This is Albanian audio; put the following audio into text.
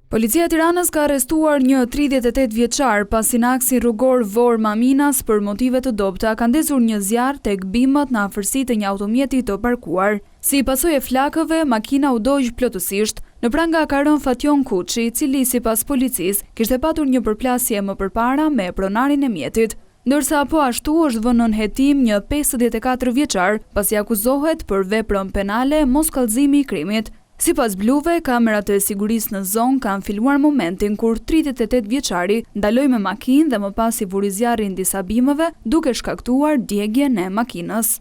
Policia e Tiranës ka arrestuar një 38 vjeçar pasi në aksin rrugor Vor Maminas për motive të dobta ka ndezur një zjarr tek bimët në afërsi të një automjeti të parkuar. Si pasojë e flakëve, makina u dogj plotësisht. Në pranga ka rënë Fatjon Kuçi, i cili sipas policisë kishte patur një përplasje më përpara me pronarin e mjetit. Ndërsa po ashtu është vënë nën hetim një 54 vjeçar pasi akuzohet për veprën penale moskallëzimi i krimit. Sipas bluve, kamerat e sigurisë në zonë kanë filmuar momentin kur 38 vjeçari ndaloi me makinë dhe më pas i vuri zjarrin disa bimëve duke shkaktuar djegjen e makinës.